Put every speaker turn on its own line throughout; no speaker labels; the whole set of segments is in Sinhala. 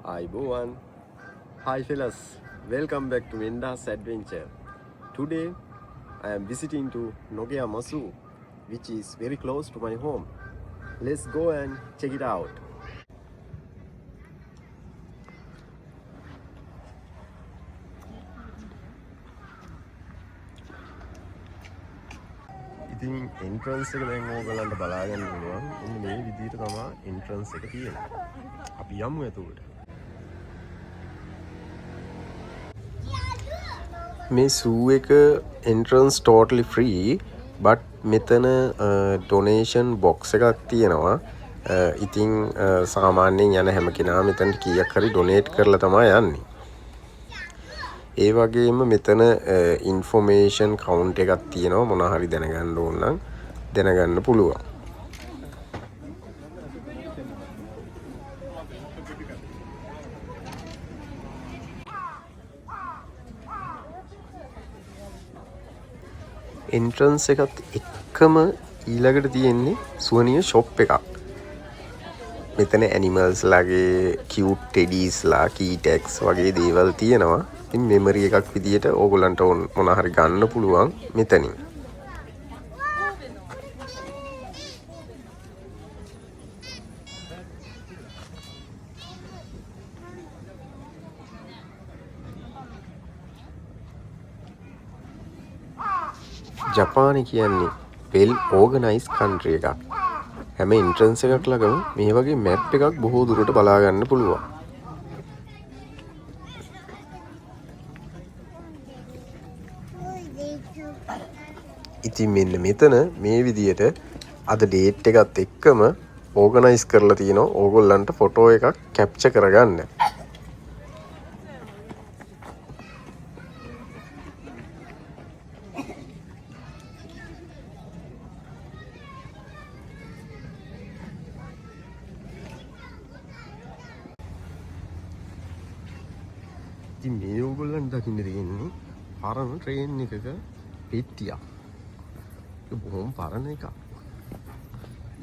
Hi, Bowan. Hi, fellas. Welcome back to Menda's Adventure. Today, I am visiting to Nogia Masu, which is very close to my home. Let's go and check it out. ඉතින් එන්ට්‍රන්ස් එක දැන් ඕගලන්ට බලා ගන්න පුළුවන්. මේ විදිහට තමයි එන්ට්‍රන්ස් එක තියෙන්නේ. අපි යමු එතකොට. මේ සූ එක එන්ට්‍රන්ස් totally free but මෙතන donation box එකක් තියෙනවා. ඉතින් සාමාන්‍යයෙන් යන හැම කෙනා මෙතනට කීයක් හරි donate කරලා තමයි යන්නේ. ඒ වගේම මෙතන information count එකක් තියෙනවා. මොනවා හරි දැනගන්න ඕන නම් දැනගන්න පුළුවන්. එන්ට්‍රන්ස් එකත් එක්කම ඊළඟට තියෙන්නේ සුවනීය ෂොප් එකක්. මෙතන ඇනිමල්ස් ලාගේ කියුට් ටෙඩීස් ලා කීටැක්ස් වගේ දේවල් තියෙනවා. ඉතින් මෙමරි එකක් විදියට ඕගොල්ලන්ට මොන හරි ගන්න පුළුවන් මෙතනින්. ජපානය කියන්නේ වෙල් ඕගනයිස් කන්ට්‍රි එකක්. හැම එන්ට්‍රන්ස් එකක් ළඟම මේ වගේ මැප් එකක් බොහෝ දුරට බලා ගන්න පුළුවන්. ඉතින් මෙන්න මෙතන මේ විදියට අද ඩේට් එකත් එක්කම ඕගනයිස් කරලා තියෙනවා ඕගොල්ලන්ට ෆොටෝ එකක් කැප්චර් කරගන්න. ඉතින් මේ ඕගොල්ලන්ට දකින්න තියෙන්නේ පරණ ට්‍රේන් එකක පෙට්ටියක්. ඒක බොහොම පරණ එකක්.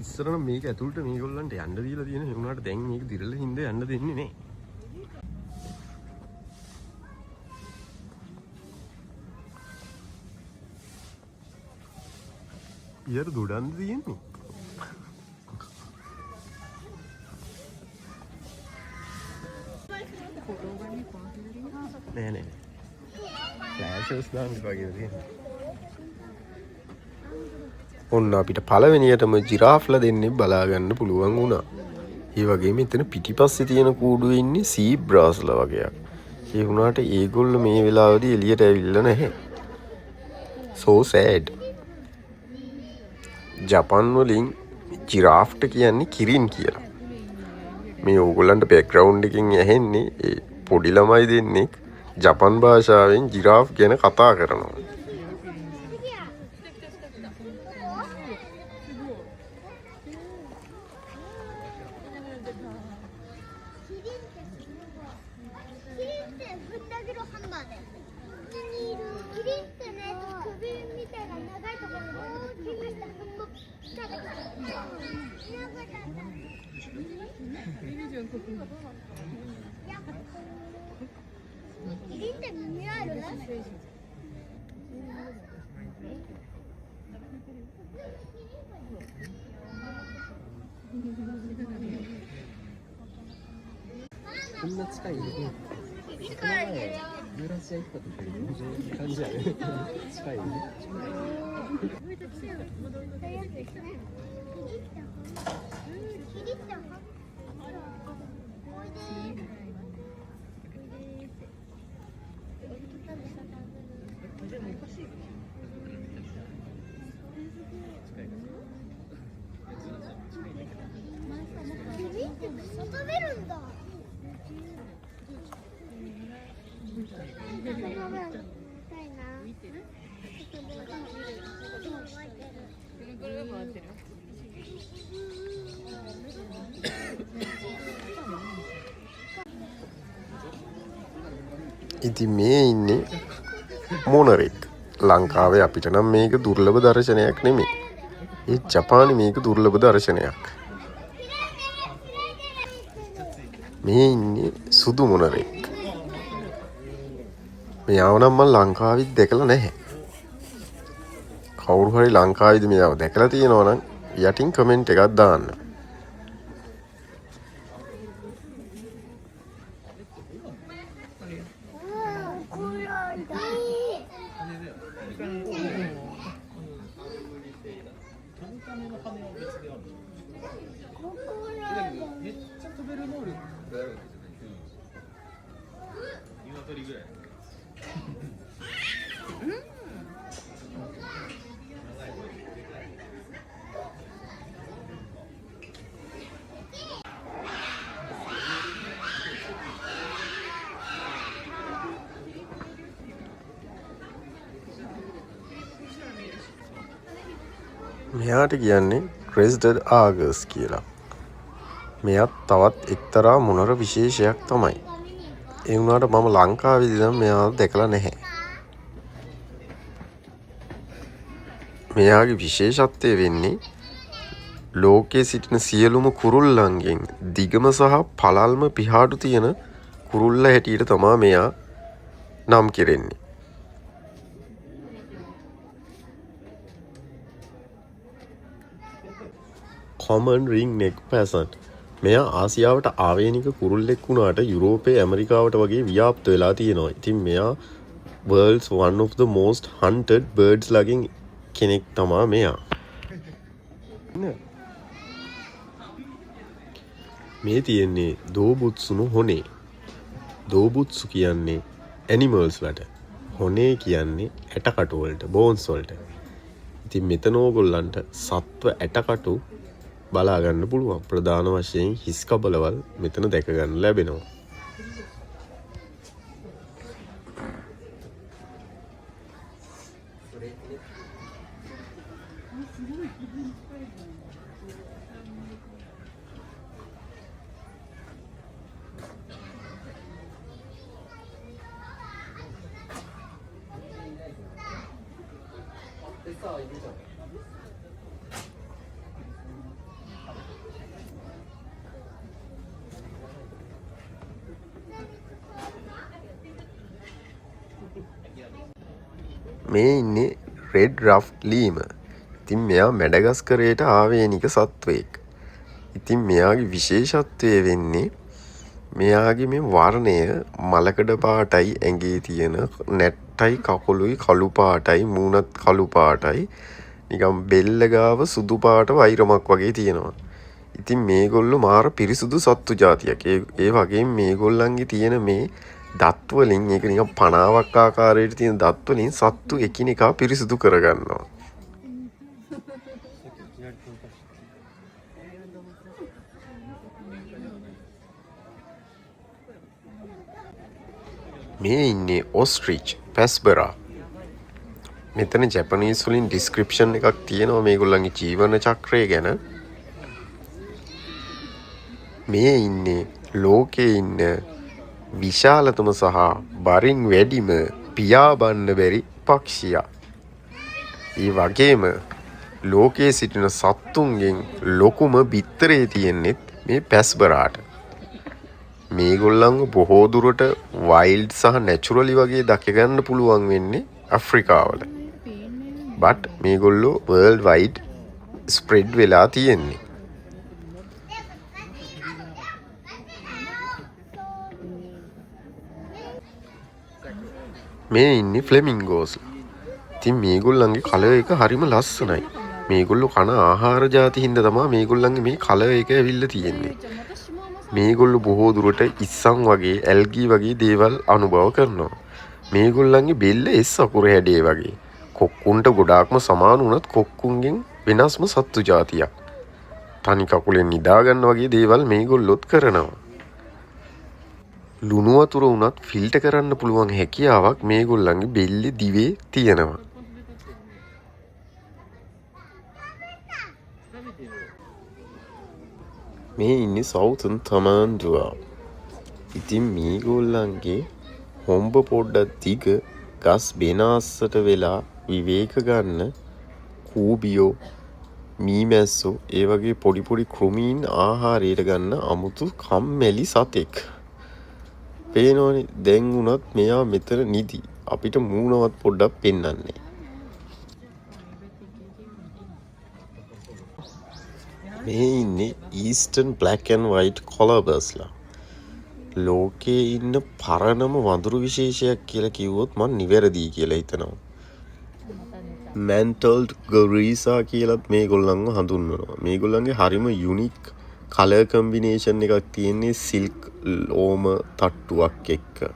ඉස්සර නම් මේක ඇතුළට මේගොල්ලන්ට යන්න දීලා තියෙන ඒ වුණාට දැන් මේක දිරලා හින්දා යන්න දෙන්නේ නැහැ. ඊයර දොඩන්න තියෙන්නේ. නෑ නෑ. ෆ්ලෑෂස් දාන්න වගේ තියෙනවා. ඔන්න අපිට පළවෙනියටම ජිරාෆ්ලා දෙන්නේ බලා ගන්න පුළුවන් වුණා. ඒ වගේම මෙතන පිටිපස්සේ තියෙන කූඩුවේ ඉන්නේ සීබ්‍රාස්ලා වගේක්. ඒ වුණාට ඒගොල්ලෝ මේ වෙලාවේදී එළියට ඇවිල්ලා නැහැ. So sad. ජපාන් වලින් ජිරාෆ්ට කියන්නේ කිරින් කියලා. මේ ඕගොල්ලන්ට බෑග්ග්‍රවුන්ඩ් එකකින් ඇහෙන්නේ ඒ පොඩි ළමයි දෙන්නේ ජපන් භාෂාවෙන් ජිරාෆ් ගැන කතා කරනවා. ඉතින් මේ ඉන්නේ මොනරෙක්. ලංකාවේ අපිට නම් මේක දුර්ලභ දර්ශනයක් නෙමෙයි. ඒ ජපානයේ මේක දුර්ලභ දර්ශනයක්. මේ ඉන්නේ සුදු මොනරෙක්. මෙයාව නම් මම ලංකාවෙත් දැකලා නැහැ. කවුරු හරි ලංකාවේදී මෙයාව දැකලා තියෙනවා නම් යටින් කමෙන්ට් එකක් දාන්න. මෙයාට කියන්නේ ක්‍රෙස්ඩඩ් ආගර්ස් කියලා. මෙයත් තවත් එක්තරා මොනර විශේෂයක් තමයි. ඒ වුණාට මම ලංකාවේදී නම් මෙයාව දැකලා නැහැ. මෙයාගේ විශේෂත්වය වෙන්නේ ලෝකයේ සිටින සියලුම කුරුල්ලන්ගෙන් දිගම සහ පළල්ම පිහාඩු තියෙන කුරුල්ල හැටියට තමයි මෙයා නම් කෙරෙන්නේ. common ring neck pheasant. මෙයා ආසියාවට ආවේනික කුරුල්ලෙක් වුණාට යුරෝපයේ ඇමරිකාවට වගේ ව්‍යාප්ත වෙලා තියෙනවා. ඉතින් මෙයා world's one of the most hunted birds ලගින් කෙනෙක් තමයි මෙයා. මේ තියෙන්නේ දෝබුත්සුණු හොනේ. දෝබුත්සු කියන්නේ animals වලට. හොනේ කියන්නේ ඇටකටු වලට, bones වලට. ඉතින් මෙතන ඕගොල්ලන්ට සත්ව ඇටකටු බලා ගන්න පුළුවන්. ප්‍රධාන වශයෙන් හිස් කබලවල් මෙතන දැක ගන්න ලැබෙනවා. මේ ඉන්නේ රෙඩ් රෆ්ට් ලීම. ඉතින් මෙයා මැඩගස්කරයට ආවේනික සත්වයෙක්. ඉතින් මෙයාගේ විශේෂත්වය වෙන්නේ මෙයාගේ මේ වර්ණය මලකඩ පාටයි, ඇඟේ තියෙන නැට්ටයි කකුලුයි කළු පාටයි, මූණත් කළු පාටයි, නිකම් බෙල්ල ගාව සුදු පාට වෛරමක් වගේ තියෙනවා. ඉතින් මේගොල්ලෝ මාර පිරිසුදු සත්තු జాතියක්. ඒ වගේම මේගොල්ලන්ගේ තියෙන මේ දත් වලින්, ඒක නිකන් පණාවක් ආකාරයට තියෙන දත් වලින් සත්තු එකිනෙකා පිරිසුදු කරගන්නවා. මේ ඉන්නේ ඔස්ට්‍රිච් පැස්බරා. මෙතන ජැපනීස් වලින් ඩිස්ක්‍රිප්ෂන් එකක් තියෙනවා මේගොල්ලන්ගේ ජීවන චක්‍රය ගැන. මේ ඉන්නේ ලෝකේ ඉන්න විශාලතම සහ බරින් වැඩිම පියා බන්න බැරි පක්ෂියා. ඒ වගේම ලෝකයේ සිටින සත්තුන්ගෙන් ලොකුම බිත්තරේ තියෙන්නේ මේ පැස්බරාට. මේගොල්ලන්ව බොහෝ දුරට වයිල්ඩ් සහ නැචුරලි වගේ දැක ගන්න පුළුවන් වෙන්නේ ඇෆ්‍රිකාවල. බට් මේගොල්ලෝ වර්ල්ඩ් වයිඩ් ස්ප්‍රෙඩ් වෙලා තියෙන්නේ. මේ ඉන්නේ ෆ්ලෙමින්ගෝස්. ඉතින් මේගොල්ලන්ගේ කලර් එක හරිම ලස්සනයි. මේගොල්ලෝ කන ආහාර ಜಾති හින්දා තමයි මේගොල්ලන්ගේ මේ කලර් එක ඇවිල්ලා තියෙන්නේ. මේගොල්ලෝ බොහෝ දුරට ඉස්සන් වගේ, ඇල්ගී වගේ දේවල් අනුභව කරනවා. මේගොල්ලන්ගේ බෙල්ල එස් අකුර හැඩේ වගේ. කොක්කුන්ට ගොඩාක්ම සමාන වුණත් කොක්කුන්ගෙන් වෙනස්ම සත්තු జాතියක්. තනි කකුලෙන් නිදා ගන්න වගේ දේවල් මේගොල්ලොත් කරනවා. ලුණු වතුර උනත් ෆිල්ටර් කරන්න පුළුවන් හැකියාවක් මේගොල්ලන්ගේ බෙල්ලේ දිවේ තියෙනවා. මේ ඉන්නේ සවුතන් තමාන්ඩුවා. ඉතින් මේගොල්ලන්ගේ හොම්බ පොඩ්ඩක් දිග ගස් බෙනාස්සට වෙලා විවේක ගන්න කූබියෝ මීමැස්සෝ ඒ වගේ පොඩි පොඩි කෘමීන් ආහාරයට ගන්න අමුතු කම්මැලි සතෙක්. පේනවනේ දැන් වුණත් මෙයා මෙතන නිදි. අපිට මූණවත් පොඩ්ඩක් පෙන්වන්නේ. මේ ඉන්නේ ඊස්ටර්න් බ්ලැක් ඇන්ඩ් වයිට් කොලබර්ස්ලා. ලෝකයේ ඉන්න පරණම වඳුරු විශේෂයක් කියලා කිව්වොත් මම නිවැරදි කියලා හිතනවා. මැන්ටල්ඩ් ගොරීසා කියලත් මේගොල්ලන්ව හඳුන්වනවා. මේගොල්ලන්ගේ හරිම යුනික් කලර් කම්බිනේෂන් එකක් තියෙන්නේ සිල්ක් ලෝම තට්ටුවක් එක්ක.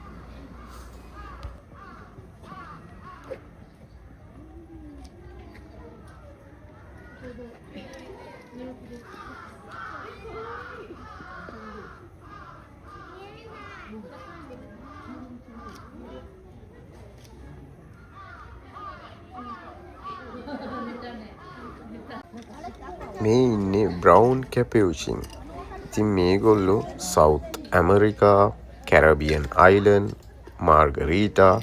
මේ ඉන්නේ බ්‍රවුන් කැපියුෂන්. ඉතින් මේගොල්ලෝ සවුත් ඇමරිකා, කැරබියන් අයිලන්ඩ්, මාර්ගරීටා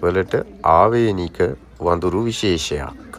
වලට ආවේනික වඳුරු විශේෂයක්.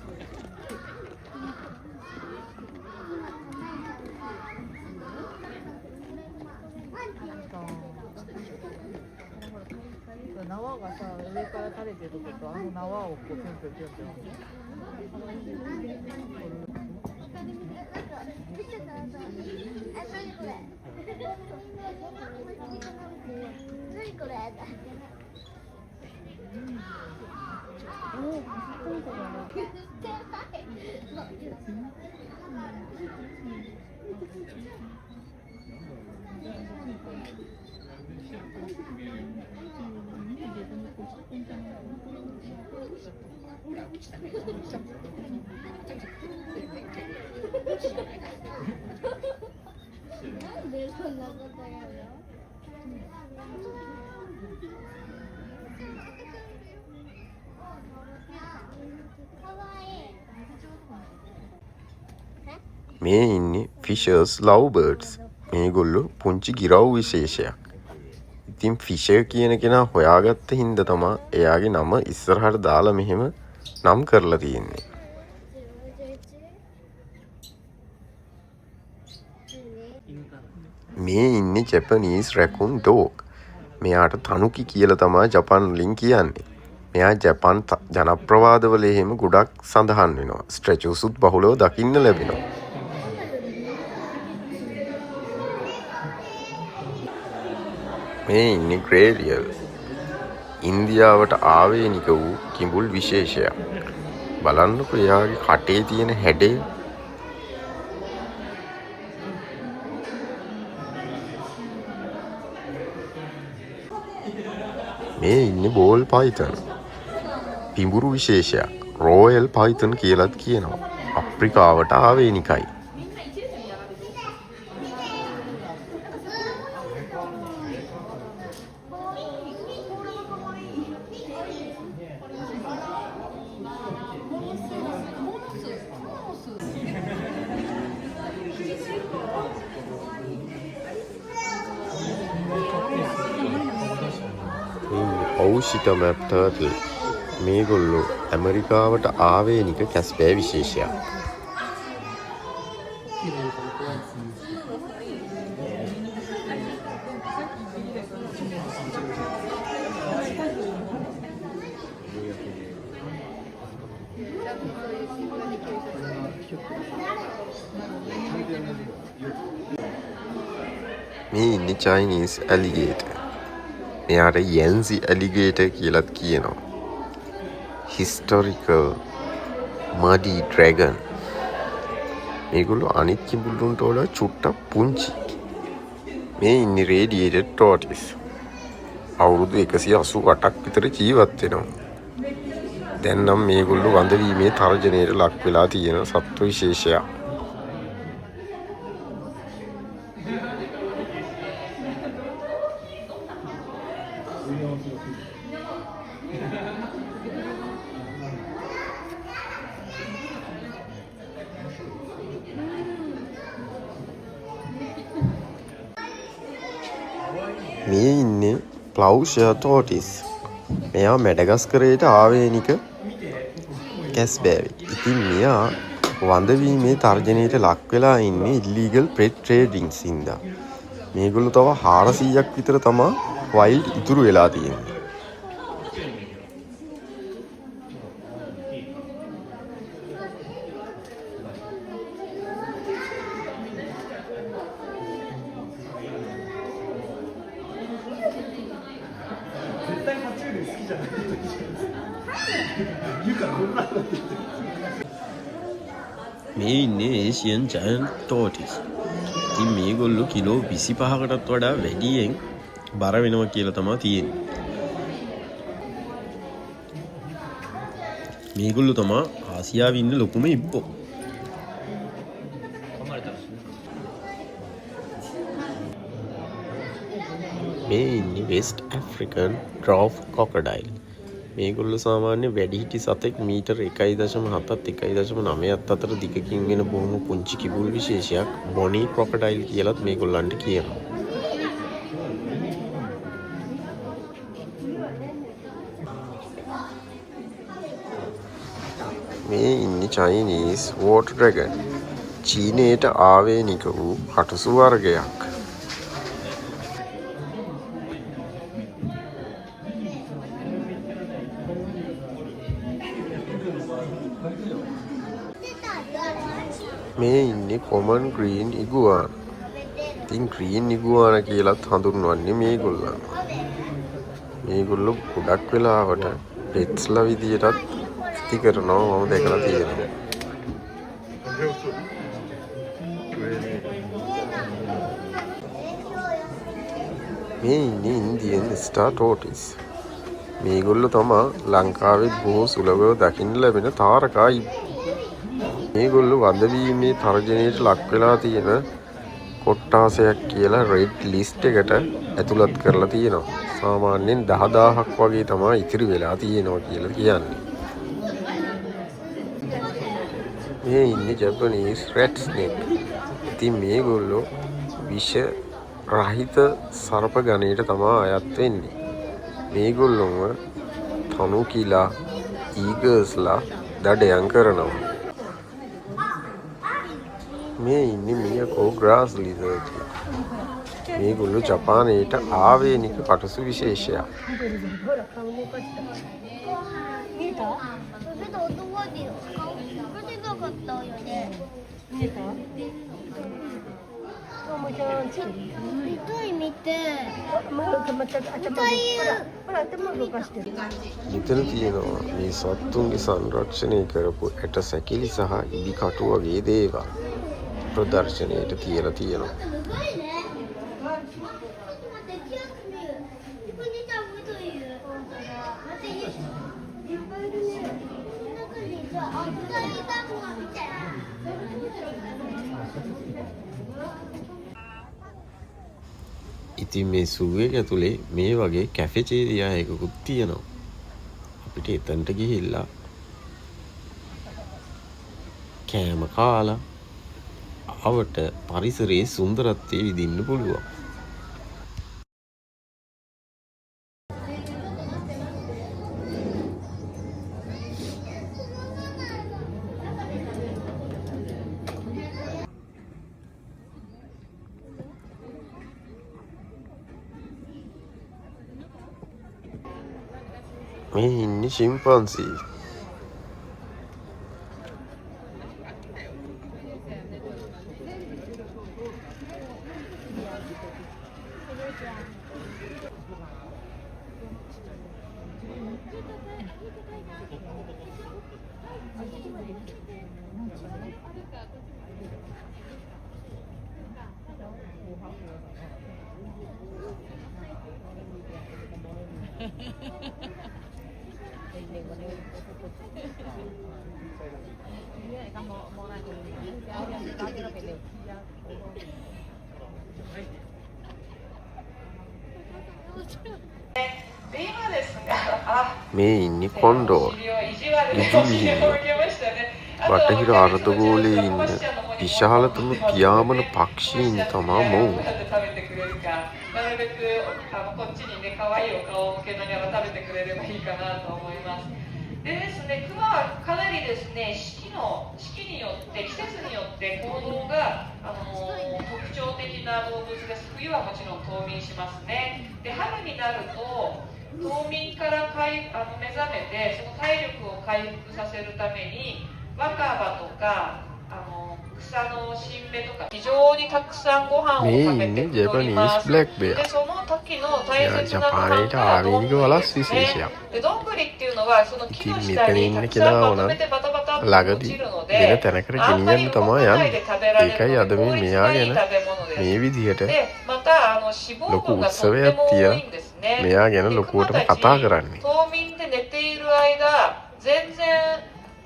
මේ ඉන්නේ ෆිෂර්ස් ලව් බර්ඩ්ස්. මේගොල්ලෝ පුංචි ගිරව් විශේෂයක්. ඉතින් ෆිෂර් කියන කෙනා හොයාගත්ත හින්දා තමයි එයාගේ නම ඉස්සරහට දාලා මෙහෙම නම් කරලා තියෙන්නේ. මේ ඉන්නේ ජපනීස් රැකුන් ඩොග්. මෙයාට තනුකි කියලා තමයි ජපන් වලින් කියන්නේ. මෙයා ජපන් ජනප්‍රවාදවල එහෙම ගොඩක් සඳහන් වෙනවා. ස්ටැචුස්ුත් බහුලව දකින්න ලැබෙනවා. මේ ඉන්නේ ග්‍රේරියල්. ඉන්දියාවට ආවේනික වූ කිඹුල් විශේෂයක්. බලන්නකො එයාගේ කටේ තියෙන හැඩය. මේ ඉන්නේ බෝල් පයිතන්. පිඹුරු විශේෂයක්. රෝයල් පයිතන් කියලාත් කියනවා. අප්‍රිකාවට ආවේනිකයි. ඔවුෂිට මැප් ටර්ටල්. මේගොල්ලෝ ඇමරිකාවට ආවේනික කැස්බෑ විශේෂයක්. මේ ඉන්නේ චයිනීස් ඇලිගේටර්. මෙයාට යැන්සි ඇලිගේටර් කියලත් කියනවා. හිස්ටොරිකල් මඩි ඩ්‍රැගන්. මේගොල්ලෝ අනිත් කිඹුල්ලුන්ට වඩා චුට්ටක් පුංචි. මේ ඉන්නේ රේඩියේටඩ් ටෝටිස්. අවුරුදු 188ක් විතර ජීවත් වෙනවා. දැන් නම් මේගොල්ලෝ වඳවීමේ තර්ජනයට ලක් වෙලා තියෙන සත්ව විශේෂයක්. මේ ඉන්නේ ප්ලව්ෂර් ටෝටිස්. මෙයා මැඩගස්කරයට ආවේනික කැස්බෑවෙක්. ඉතින් මෙයා වඳවීමේ තර්ජනයට ලක් වෙලා ඉන්නේ ඉල්ලීගල් පෙට් ට්‍රේඩින්ග්ස් හින්දා. මේගොල්ලෝ තව 400ක් විතර තමයි වයිල්ඩ් ඉතුරු වෙලා තියෙන්නේ. මේ ඉන්නේ ඒසියන් ජයන්ට් ටෝටිස්. ඉතින් මේගොල්ලෝ කිලෝ 25කටත් වඩා වැඩියෙන් බර වෙනවා කියලා තමයි තියෙන්නේ. මේගොල්ලෝ තමයි ආසියාවේ ඉන්න ලොකුම ඉබ්බෝ. මේ ඉන්නේ වෙස්ට් ඇෆ්‍රිකන් ඩ්‍රෝෆ් කොකඩයිල්. මේගොල්ලෝ සාමාන්‍ය වැඩිහිටි සතෙක් මීටර් 1.7ත් 1.9ත් අතර දිගකින් වෙන බොහොම පුංචි කිඹුල් විශේෂයක් බොනී ක්‍රොකොඩයිල් කියලාත් මේගොල්ලන්ට කියනවා. මේ ඉන්නේ චයිනීස් වෝටර් ඩ්‍රැගන්. චීනයට ආවේනික වූ කටුසු වර්ගයක්. මේ ඉන්නේ කොමන් ග්‍රීන් ඉගුවාන. ඉතින් ග්‍රීන් ඉගුවාන කියලාත් හඳුන්වන්නේ මේගොල්ලන්. මේගොල්ලෝ ගොඩක් වෙලාවට පෙට්ස්ලා විදියටත් ඉති කරනවා මම දැකලා තියෙනවා. මේ ඉන්නේ ඉන්දියන් ස්ටාර් ටෝටිස්. මේගොල්ලෝ තමයි ලංකාවේ බොහෝ සුලභව දකින්න ලැබෙන තාරකා ඉබ්බෝ. මේගොල්ලෝ වඳවීමේ තර්ජනයට ලක් වෙලා තියෙන කොට්ටාසයක් කියලා රෙඩ් ලිස්ට් එකට ඇතුළත් කරලා තියෙනවා. සාමාන්‍යයෙන් 10000ක් වගේ තමයි ඉතිරි වෙලා තියෙනවා කියලා කියන්නේ. මේ ඉන්නේ ජපනීස් රැට් ස්නේක්. ඉතින් මේගොල්ලෝ විෂ රහිත සර්ප ගණයට තමයි අයත් වෙන්නේ. මේගොල්ලොම තනු කිලා ඊගර්ස්ලා දඩයන් කරනවා. මේ ඉන්නේ මියකෝ ග්‍රාස් ලිසර්ඩ්. මේගොල්ලෝ ජපානයේට ආවේනික කටුසු විශේෂයක්. මෙතන තියෙනවා මේ සත්තුන්ගේ සංරක්ෂණය කරපු ඇට සැකිලි සහ ඉදි කටු වගේ දේවල් ප්‍රදර්ශනයට තියලා තියෙනවා. ඉතින් මේ සූ එක ඇතුලේ මේ වගේ කැෆෙටේරියා එකකුත් තියෙනවා. අපිට එතනට ගිහිල්ලා කෑම කාලා අවට පරිසරයේ සුන්දරත්වය විඳින්න පුළුවන්. මේ ඉන්නේ ෂිම්පන්සී. මේ ඉන්නේ කොන්ඩෝර්. බටහිර අර්ධගෝලයේ ඉන්න විශාලතම පියාඹන පක්ෂීන් තමයි මොවුන්.
でですね、クマはかなりですね、四季によって、季節によって行動が、特徴的な動物です。冬はもちろん冬眠しますね。で、春になると、冬眠から目覚めて、その体力を回復させるために、若葉とか、草の新芽とか非常にたくさんご飯を食べて太ります。で、その時の大切なご飯がどんぐりですね。で、どんぐりっていうのはその木の下にたくさんまとめてバタバタっと落ちるので、あんまり動かないで食べられるので効率がいい食べ物です。で、また脂肪分がとっても多いんですね。で、クマたち冬眠で寝ている間全然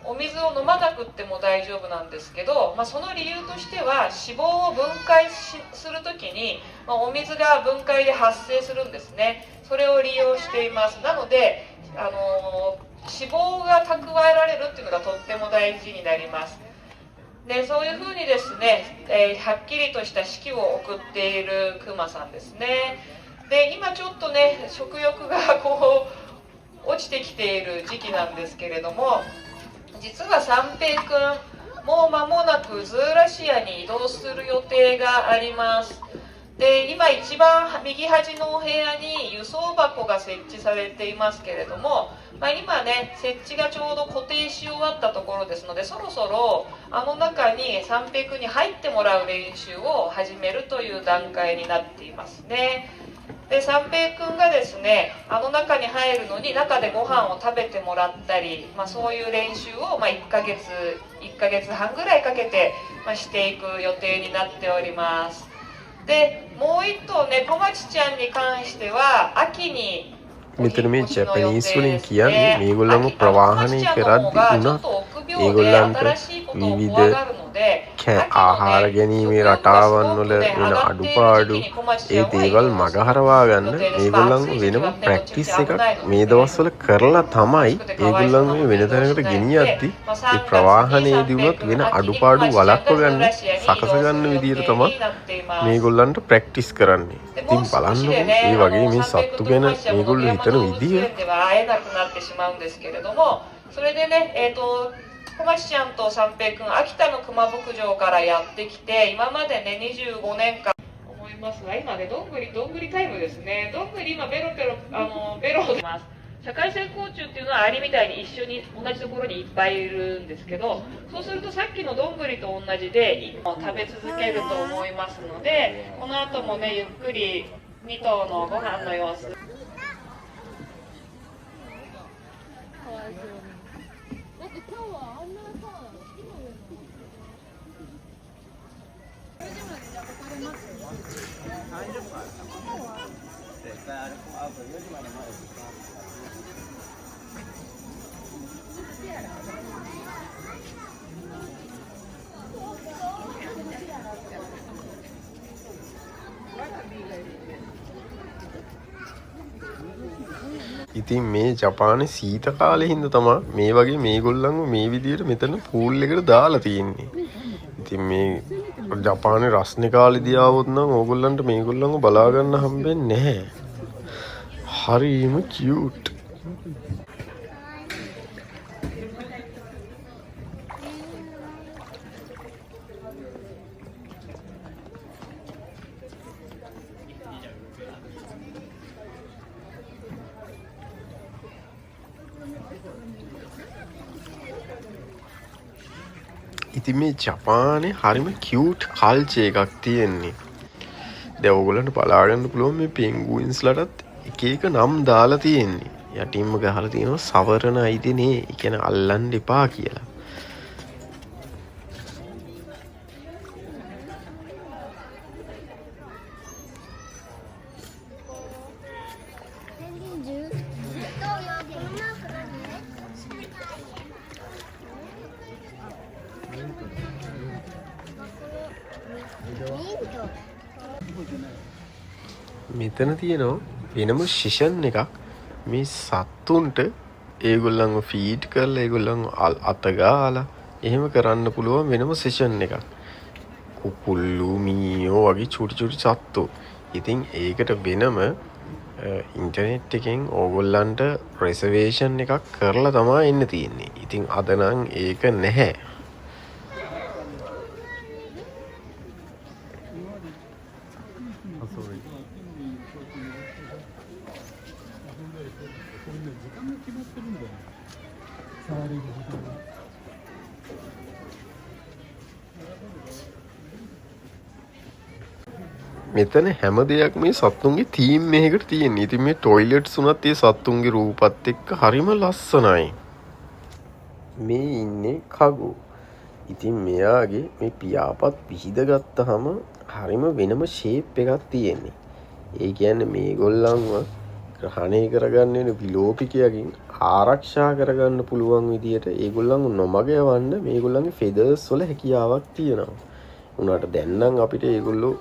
お水を飲まなくっても大丈夫なんですけど、その理由としては脂肪を分解するときに、お水が分解で発生するんですね。それを利用しています。なので脂肪が蓄えられるっていうのがとっても大事になります。で、そういうふうにですね、はっきりとした四季を送っているクマさんですね。で、今ちょっとね、食欲が落ちてきている時期なんですけれども、実は三平くんもう間もなくズーラシアに移動する予定があります。で、今一番右端のお部屋に輸送箱が設置されていますけれども、今ね、設置がちょうど固定し終わったところですので、そろそろ中に三平くんに入ってもらう練習を始めるという段階になっていますね。で、三平くんがですね、中に入るのに中でご飯を食べてもらったり、そういう練習を1ヶ月半ぐらいかけて、していく予定になっております。で、もう一頭ね、小町ちゃんに関しては秋に
මෙතන මේ ජැපනීස් වලින් කියන්නේ මේගොල්ලන්ව ප්‍රවාහනය කරද්දී උනත් ඒගොල්ලන්ට විවිධ ආහාර ගැනීමේ රටාවන් වල වෙන අඩුපාඩු ඒ දේවල් මගහරවා ගන්න මේගොල්ලන්ව වෙනම ප්‍රැක්ටිස් එකක් මේ දවස්වල කරලා තමයි ඒගොල්ලන් මේ වෙන තැනකට ගෙනියද්දි ඒ ප්‍රවාහනයේදී උනත් වෙන අඩුපාඩු වළක්ව ගන්න සකස ගන්න විදියට තමයි මේගොල්ලන්ට ප්‍රැක්ටිස් කරන්නේ. ඉතින් බලන්නකො මේ වගේ මේ සත්තු ගැන මේගොල්ලෝ හිතන විදිය
では会えなくなってしまうんですけれども、それでね、小町ちゃんと三平くん、秋田の熊牧場からやってきて、今までね、25年間思いますが、今ね、どんぐりタイムですね。どんぐり今ベロをします。社会性甲虫っていうのはアリみたいに一緒に同じところにいっぱいいるんですけど、そうするとさっきのどんぐりと同じで食べ続けると思いますので、この後もね、ゆっくり2頭のご飯の様子。
ඉතින් මේ ජපානයේ සීත කාලේ හින්දා තමයි මේ වගේ මේගොල්ලන්ව මේ විදියට මෙතන පූල් එකට දාලා තියෙන්නේ. ඉතින් මේ ජපානයේ රස්නේ කාලේදී ආවොත් නම් ඕගොල්ලන්ට මේගොල්ලන්ව බලා ගන්න හම්බෙන්නේ නැහැ. හරිම කියුට්. ඉතින් මේ ජපානයේ හරිම කියුට් කල්චර් එකක් තියෙන්නේ. දැන් ඕගොල්ලන්ට බලා ගන්න පුළුවන් මේ පෙන්ගුයින්ස්ලටත් එක එක නම් දාලා තියෙන්නේ. යටින්ම ගහලා තියෙනවා සවරන අයිතිනේ. ඒ කියන්නේ අල්ලන්න එපා කියලා. මෙතන තියෙනවා වෙනම ශිෂන් එකක් මේ සත්තුන්ට ඒගොල්ලන්ව ෆීඩ් කරලා ඒගොල්ලන්ව අත ගාලා එහෙම කරන්න පුළුවන් වෙනම සෙෂන් එකක්. කුකුල්ලු මීයෝ වගේ චුටි චුටි සත්තු. ඉතින් ඒකට වෙනම ඉන්ටර්නෙට් එකෙන් ඕගොල්ලන්ට රෙසර්වේෂන් එකක් කරලා තමා එන්න තියෙන්නේ. ඉතින් අද නම් ඒක නැහැ. මෙතන හැම දෙයක් මේ සත්තුන්ගේ තීම් එකකට තියෙන. ඉතින් මේ ටොයිලට්ස් උනත් ඒ සත්තුන්ගේ රූපත් එක්ක හරිම ලස්සනයි. මේ ඉන්නේ කගු. ඉතින් මෙයාගේ මේ පියාපත් පිහිද ගත්තාම හරිම වෙනම ෂේප් එකක් තියෙන්නේ. ඒ කියන්නේ මේගොල්ලන්ව ග්‍රහණය කරගන්න වෙන විලෝපිකයකින් ආරක්ෂා කරගන්න පුළුවන් විදියට ඒගොල්ලන්ව නොමග යවන්න මේගොල්ලන්ගේ ෆෙදර්ස් වල හැකියාවක් තියෙනවා. උනාට දැන් නම් අපිට ඒගොල්ලෝ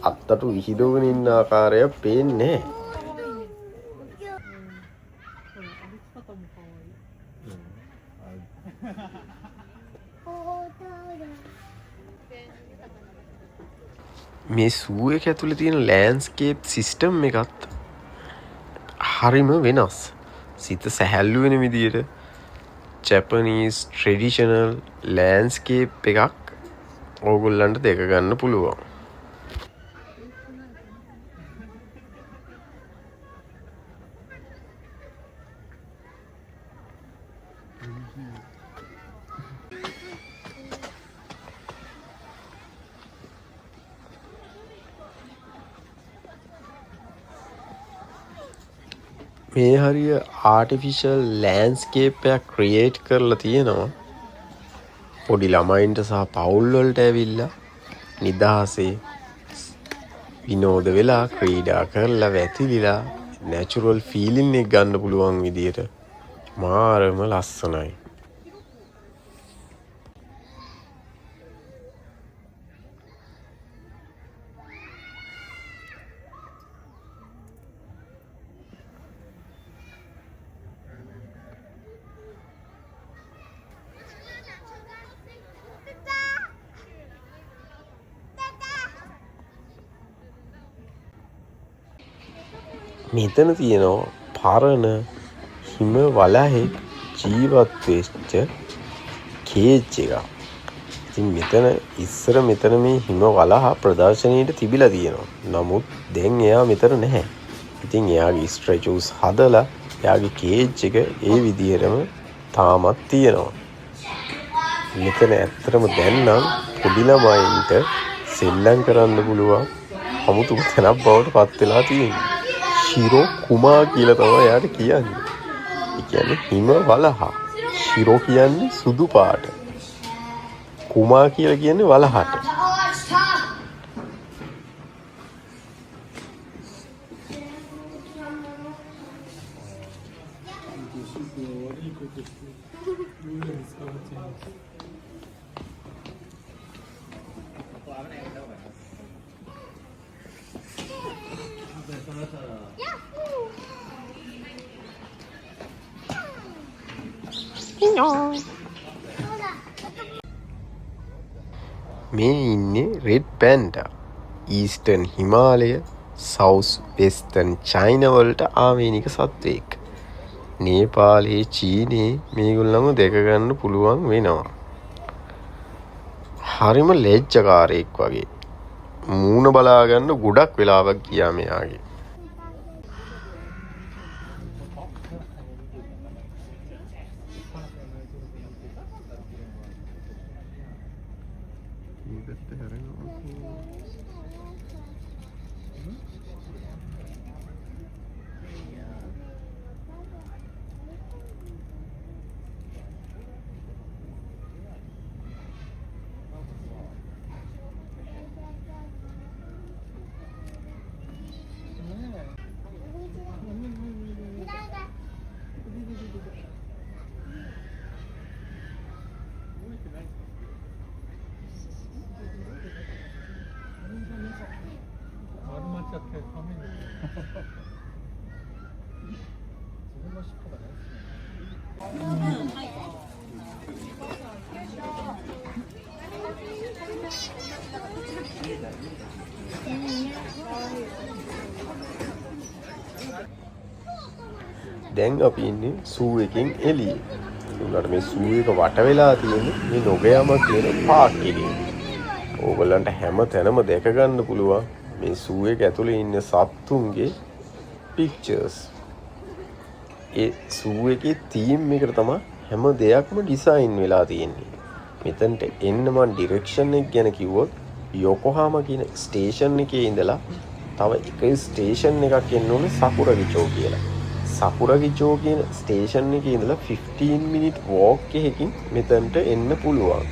අත්තට විහිදවගෙන ඉන්න ආකාරය පේන්නේ නැහැ. මේ සූ එක ඇතුලේ තියෙන ලෑන්ඩ්ස්කේප් සිස්ටම් එකත් හරිම වෙනස්. සිත සැහැල්ලු වෙන විදියට ජපනීස් ට්‍රැඩිෂනල් ලෑන්ඩ්ස්කේප් එකක් ඕගොල්ලන්ට දෙක ගන්න පුළුවන්. මේ හරිය ආටිෆිෂල් ලෑන්ඩ්ස්කේප් එකක් ක්‍රියේට් කරලා තියෙනවා. පොඩි ළමයින්ට සහ පවුල් වලට ඇවිල්ලා නිදහසේ විනෝද වෙලා ක්‍රීඩා කරලා වැතිලිලා නැචරල් ෆීලින් එක ගන්න පුළුවන් විදියට මාරම ලස්සනයි. මෙතන තියෙනවා පරණ හිම වලහෙක් ජීවත් වෙච්ච කේජ් එකක්. ඉතින් මෙතන ඉස්සර මෙතන මේ හිම වලහ ප්‍රදර්ශනීයට තිබිලා තියෙනවා. නමුත් දැන් එයා මෙතන නැහැ. ඉතින් එයාගේ ස්ට්‍රැචුස් හදලා එයාගේ කේජ් එක ඒ විදිහටම තාමත් තියෙනවා. මෙතන ඇත්තටම දැන් නම් පොඩි ළමයින්ට සෙල්ලම් කරන්න පුළුවන් අමුතු තැනක් බවට පත් වෙලා තියෙනවා. ශිරෝ කුමා කියලා තමයි එයාට කියන්නේ. ඒ කියන්නේ හිම වලහ. ශිරෝ කියන්නේ සුදු පාට. කුමා කියලා කියන්නේ වලහට. මේ ඉන්නේ red panda. Eastern Himalaya south western China වලට ආවේනික සත්වයෙක්. නේපාලයේ චීනයේ මේගොල්ලන්ව දැක ගන්න පුළුවන් වෙනවා. හරිම ලැජ්ජකාරයෙක් වගේ. මූණ බලා ගන්න ගොඩක් වෙලාවක් ගියා මෙයාගේ. දැන් අපි ඉන්නේ සූ එකෙන් එළියේ. උන්ට මේ සූ එක වට වෙලා තියෙන්නේ මේ නොගයම කියන පාක් එකේ. ඕගොල්ලන්ට හැම තැනම දැක ගන්න පුළුවන් මේ සූ එක ඇතුලේ ඉන්න සත්තුන්ගේ පික්චර්ස්. ඒ සූ එකේ තීම් එකට තමයි හැම දෙයක්ම ඩිසයින් වෙලා තියෙන්නේ. මෙතනට එන්න මම ඩිරෙක්ෂන් එක ගැන කිව්වොත් යෝකෝහාමා කියන ස්ටේෂන් එකේ ඉඳලා තව එක ස්ටේෂන් එකක් එන්න ඕනේ සකුරගිචෝ කියලා. සකුරගිචෝ කියන ස්ටේෂන් එකේ ඉඳලා 15 minute walk එකකින් මෙතනට එන්න පුළුවන්.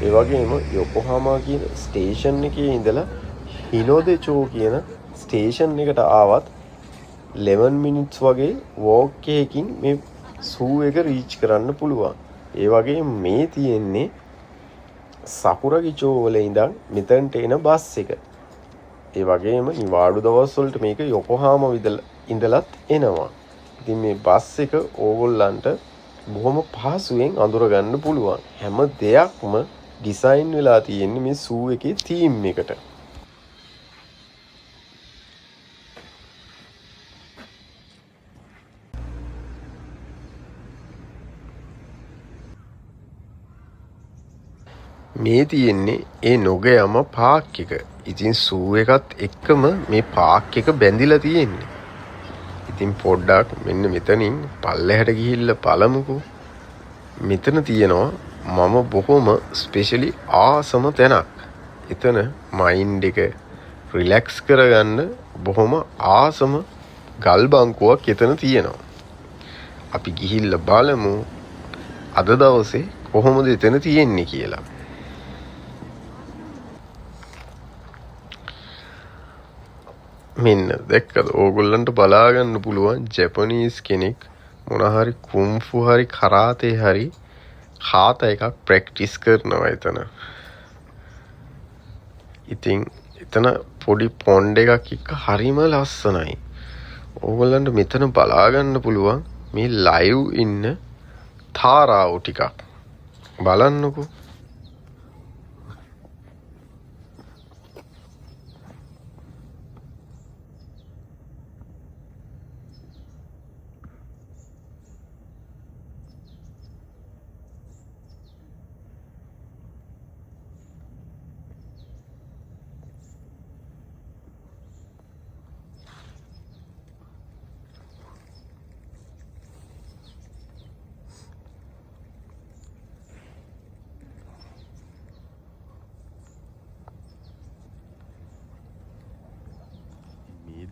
ඒ වගේම යෝකෝහාමා කියන ස්ටේෂන් එකේ ඉඳලා හිනෝදෙචෝ කියන ස්ටේෂන් එකට ආවත් 11 minutes වගේ walk එකකින් මේ සූ එක රීච් කරන්න පුළුවන්. ඒ වගේ මේ තියෙන්නේ සකුරගිචෝ වල ඉඳන් මෙතනට එන බස් එක. ඒ වගේම නිවාඩු දවස් වලට මේක යොකෝහාමා ඉඳලත් එනවා. ඉතින් මේ බස් එක ඕගොල්ලන්ට බොහොම පහසුවෙන් අඳුර ගන්න පුළුවන්. හැම දෙයක්ම ඩිසයින් වෙලා තියෙන්නේ මේ සූ එකේ තීම් එකට. මේ තියෙන්නේ ඒ නොගයම පාක් එක. ඉතින් සූ එකත් එක්කම මේ පාක් එක බැඳිලා තියෙන්නේ. ඉතින් පොඩ්ඩක් මෙන්න මෙතනින් පල්ලෙහාට ගිහිල්ලා බලමුකෝ. මෙතන තියෙනවා මම බොහොම ස්පෙෂලි ආසම තැනක්. එතන මයින්ඩ් එක රිලැක්ස් කරගන්න බොහොම ආසම ගල් බංකුවක් එතන තියෙනවා. අපි ගිහිල්ලා බලමු අද දවසේ කොහොමද එතන තියෙන්නේ කියලා. මෙන්න දැක්කද ඕගොල්ලන්ට බලා ගන්න පුළුවන් ජපනීස් කෙනෙක් මොන හරි කුම්ෆු හරි කරාතේ හරි කාතා එකක් ප්‍රැක්ටිස් කරනවා එතන. ඉතින් එතන පොඩි පොන්ඩ් එකක් එක්ක හරිම ලස්සනයි. ඕගොල්ලන්ට මෙතන බලා ගන්න පුළුවන් මේ ලයිව් ඉන්න තාරාවෝ ටිකක්. බලන්නකෝ.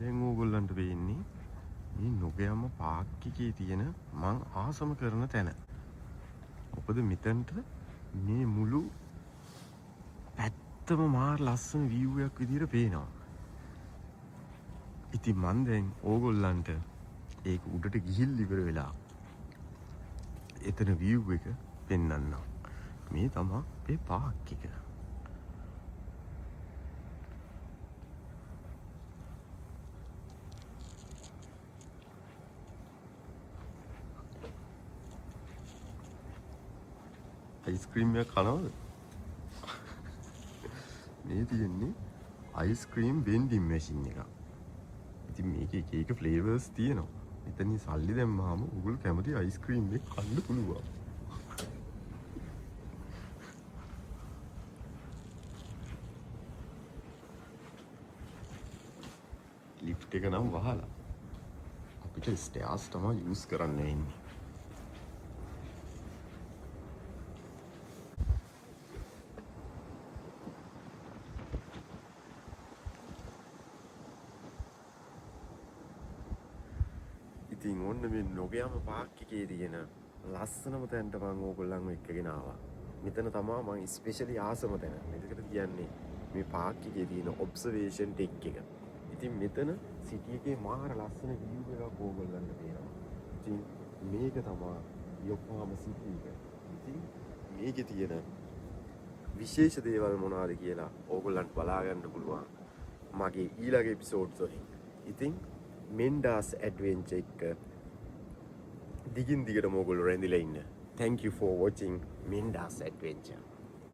දැන් ඕගොල්ලන්ට වෙන්නේ මේ නොගයම පාක් එකේ තියෙන මං ආසම කරන තැන. මොකද මෙතනට මේ මුළු පැත්තම මාර ලස්සන view එකක් විදිහට පේනවා. ඉතින් මං දැන් ඕගොල්ලන්ට ඒක උඩට ගිහිල්ලා ඉවර වෙලා එතන view එක පෙන්වන්නම්. මේ තමයි මේ පාක් එක. අයිස්ක්‍රීම් එකක් කනවද? මේ තියෙන්නේ අයිස්ක්‍රීම් වෙන්ඩින් මැෂින් එකක්. ඉතින් මේකේ එක එක ෆ්ලේවර්ස් තියෙනවා. මෙතනින් සල්ලි දැම්මාම ඔයගොල්ලෝ කැමති අයිස්ක්‍රීම් එක කන්න පුළුවන්. ලිෆ්ට් එක නම් වහලා අපිට ස්ටේර්ස් තමයි යූස් කරන්න වෙන්නේ. ඉතින් ඔන්න මේ නොගයම පාක් එකේ තියෙන ලස්සනම තැනට මම ඕගොල්ලන්ව එක්කගෙන ආවා. මෙතන තමයි මම ස්පෙෂලි ආසම තැන. මේකට කියන්නේ මේ පාක් එකේ තියෙන ඔබ්සර්වේෂන් ඩෙක් එක. ඉතින් මෙතන සිටි එකේ මාර ලස්සන view එකක් ඕගොල්ලන්ට පේනවා. ඉතින් මේක තමයි යොකෝහාමා සිටි එක. ඉතින් මේකේ තියෙන විශේෂ දේවල් මොනවාද කියලා ඕගොල්ලන්ට බලා ගන්න පුළුවන් මගේ ඊළඟ එපිසෝඩ්ස් වලින්. ඉතින් මෙන්ඩාස් ඇඩ්වෙන්චර් එක දිගින් දිගටම ඔයගොල්ලෝ රැඳිලා ඉන්න. Thank you for watching Menda's Adventure.